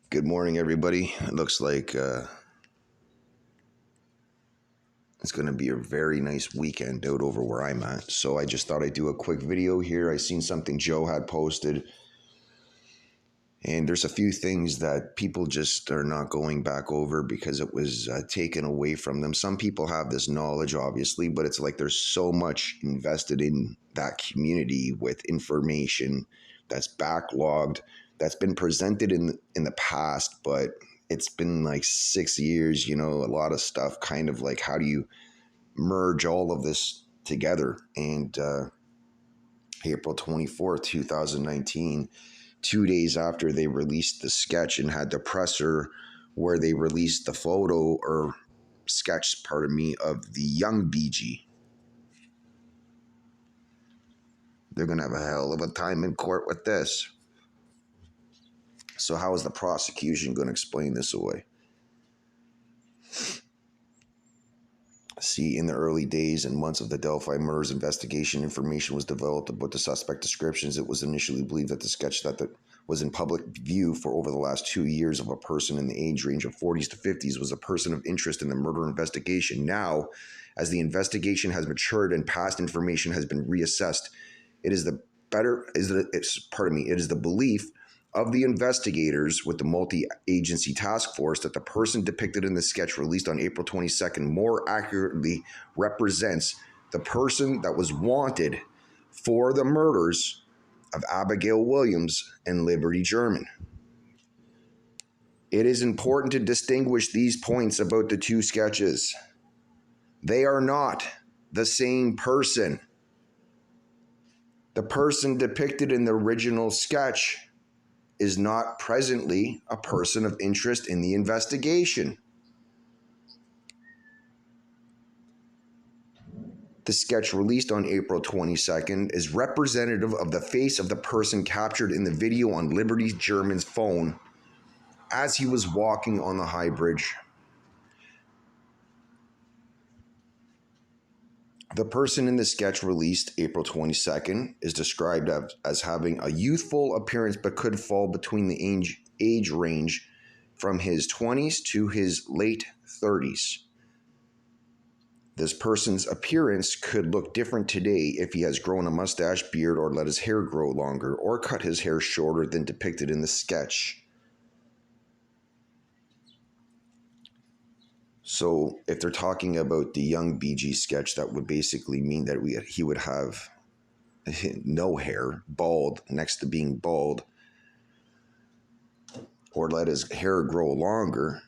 Good morning, everybody. It looks like it's going to be a very nice weekend out over where I'm at. So I just thought I'd do a quick video here. I seen something Joe had posted, and there's a few things that people just are not going back over because it was taken away from them. Some people have this knowledge, obviously, but it's like there's so much invested in that community with information that's backlogged, that's been presented in the past, but it's been like 6 years, a lot of stuff kind of like how do you merge all of this together. And April 24th, 2019, 2 days after they released the sketch and had the presser where they released the photo or sketch, pardon me, of the young BG. They're going to have a hell of a time in court with this. So how is the prosecution going to explain this away? See, in the early days and months of the Delphi murders investigation, information was developed about the suspect descriptions. It was initially believed that the sketch that was in public view for over the last 2 years of a person in the age range of 40s to 50s was a person of interest in the murder investigation. Now, as the investigation has matured and past information has been reassessed, it is the belief of the investigators with the multi-agency task force that the person depicted in the sketch released on April 22nd more accurately represents the person that was wanted for the murders of Abigail Williams and Liberty German. It is important to distinguish these points about the two sketches. They are not the same person. The person depicted in the original sketch is not presently a person of interest in the investigation. The sketch released on April 22nd is representative of the face of the person captured in the video on Liberty German's phone as he was walking on the High Bridge. The person in the sketch released April 22nd is described as having a youthful appearance but could fall between the age range from his 20s to his late 30s. This person's appearance could look different today if he has grown a mustache, beard, or let his hair grow longer, or cut his hair shorter than depicted in the sketch. So if they're talking about the young BG sketch, that would basically mean that he would have no hair, bald, next to being bald, or let his hair grow longer,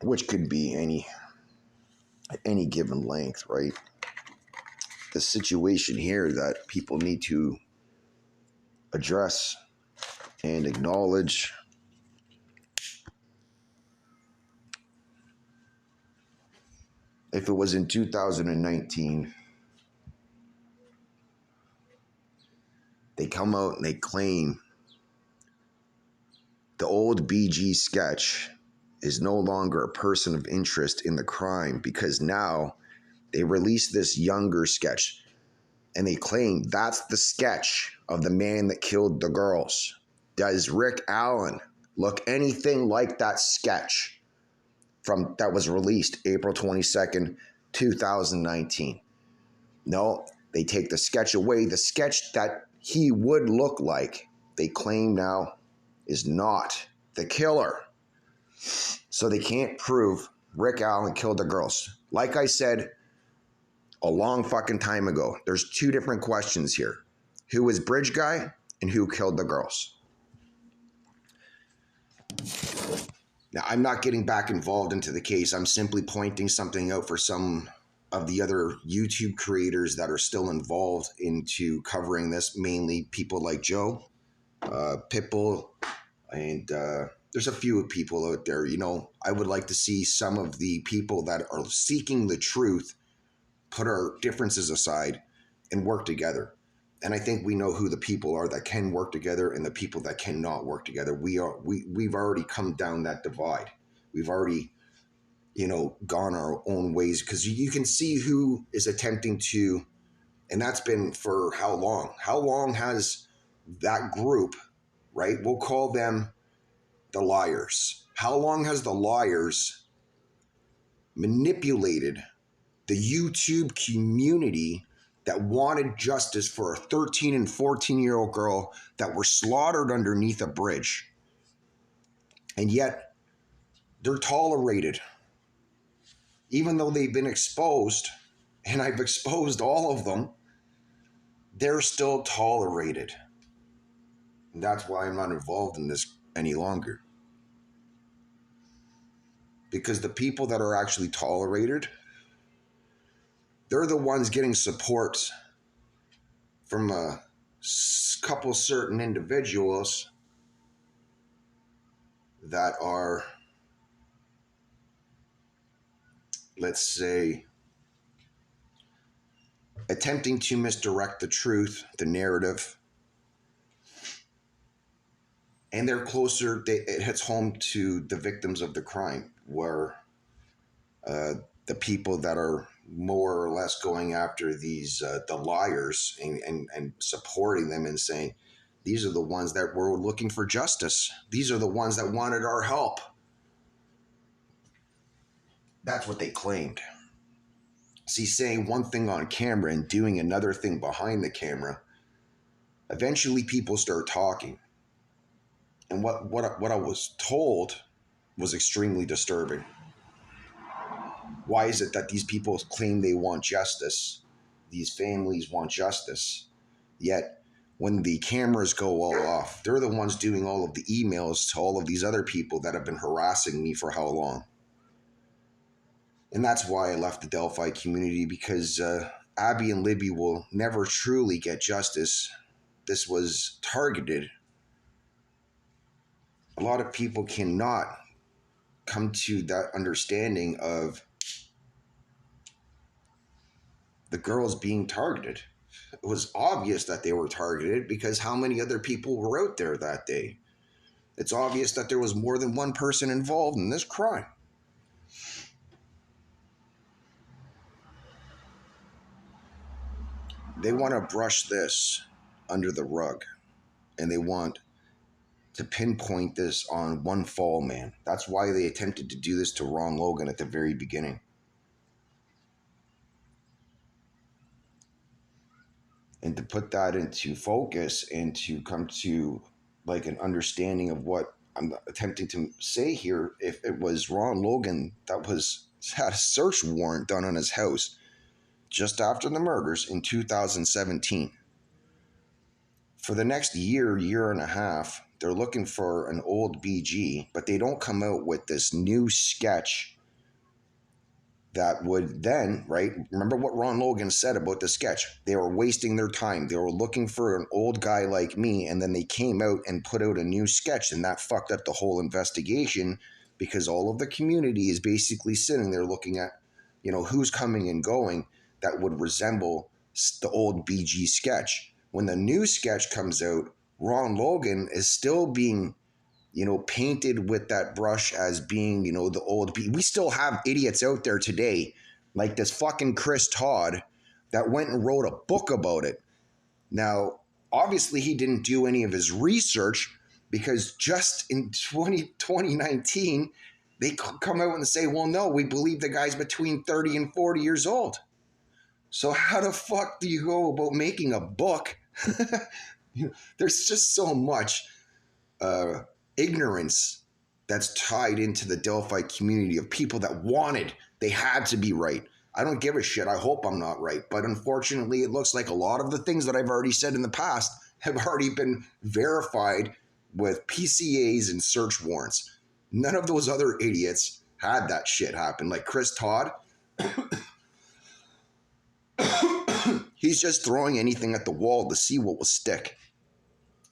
which could be any given length, right? The situation here that people need to address and acknowledge if it was in 2019, they come out and they claim the old BG sketch is no longer a person of interest in the crime because now they release this younger sketch and they claim that's the sketch of the man that killed the girls. Does Rick Allen look anything like that sketch that was released April 22nd, 2019? No, they take the sketch away. The sketch that he would look like, they claim now, is not the killer. So they can't prove Rick Allen killed the girls. Like I said a long fucking time ago, there's two different questions here. Who was Bridge Guy and who killed the girls? Now, I'm not getting back involved into the case. I'm simply pointing something out for some of the other YouTube creators that are still involved into covering this, mainly people like Joe, Pitbull, and there's a few people out there. I would like to see some of the people that are seeking the truth put our differences aside and work together. And I think we know who the people are that can work together and the people that cannot work together. We've already come down that divide. We've already, gone our own ways because you can see who is attempting to, and that's been for how long? How long has that group right? We'll call them the liars. How long has the liars manipulated the YouTube community that wanted justice for a 13 and 14-year-old girl that were slaughtered underneath a bridge? And yet they're tolerated, even though they've been exposed, and I've exposed all of them, they're still tolerated. And that's why I'm not involved in this any longer. Because the people that are actually tolerated, they're the ones getting support from a couple certain individuals that are, let's say, attempting to misdirect the truth, the narrative, and they're closer, it hits home to the victims of the crime, where the people that are more or less going after these, the liars, and supporting them and saying, these are the ones that were looking for justice. These are the ones that wanted our help. That's what they claimed. See, saying one thing on camera and doing another thing behind the camera, eventually people start talking. And what I was told was extremely disturbing. Why is it that these people claim they want justice? These families want justice. Yet, when the cameras go all off, they're the ones doing all of the emails to all of these other people that have been harassing me for how long? And that's why I left the Delphi community, because Abby and Libby will never truly get justice. This was targeted. A lot of people cannot come to that understanding of the girls being targeted. It was obvious that they were targeted because how many other people were out there that day? It's obvious that there was more than one person involved in this crime. They want to brush this under the rug, and they want to pinpoint this on one fall man. That's why they attempted to do this to Ron Logan at the very beginning. And to put that into focus and to come to like an understanding of what I'm attempting to say here, if it was Ron Logan that had a search warrant done on his house just after the murders in 2017. For the next year and a half, they're looking for an old BG, but they don't come out with this new sketch that would then, right? Remember what Ron Logan said about the sketch. They were wasting their time. They were looking for an old guy like me, and then they came out and put out a new sketch, and that fucked up the whole investigation because all of the community is basically sitting there looking at, who's coming and going that would resemble the old BG sketch. When the new sketch comes out, Ron Logan is still being painted with that brush as being, the old. We still have idiots out there today, like this fucking Chris Todd, that went and wrote a book about it. Now, obviously, he didn't do any of his research because just in 2019, they come out and say, well, no, we believe the guy's between 30 and 40 years old. So how the fuck do you go about making a book? There's just so much ignorance that's tied into the Delphi community of people that they had to be right. I don't give a shit. I hope I'm not right. But unfortunately, it looks like a lot of the things that I've already said in the past have already been verified with PCAs and search warrants. None of those other idiots had that shit happen. Like Chris Todd, he's just throwing anything at the wall to see what will stick.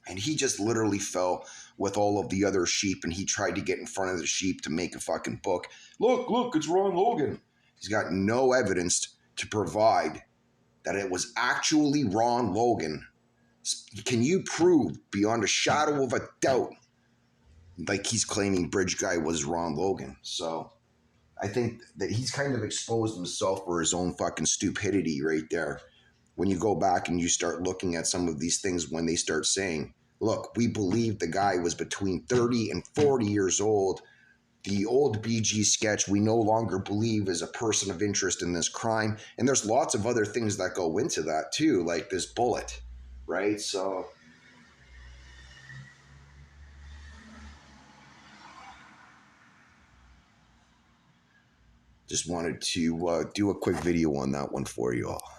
And he just literally fell with all of the other sheep, and he tried to get in front of the sheep to make a fucking book. Look, it's Ron Logan. He's got no evidence to provide that it was actually Ron Logan. Can you prove beyond a shadow of a doubt, like he's claiming Bridge Guy was Ron Logan? So I think that he's kind of exposed himself for his own fucking stupidity right there. When you go back and you start looking at some of these things when they start saying Look, we believe the guy was between 30 and 40 years old. The old BG sketch we no longer believe is a person of interest in this crime. And there's lots of other things that go into that too, like this bullet, right? So just wanted to do a quick video on that one for you all.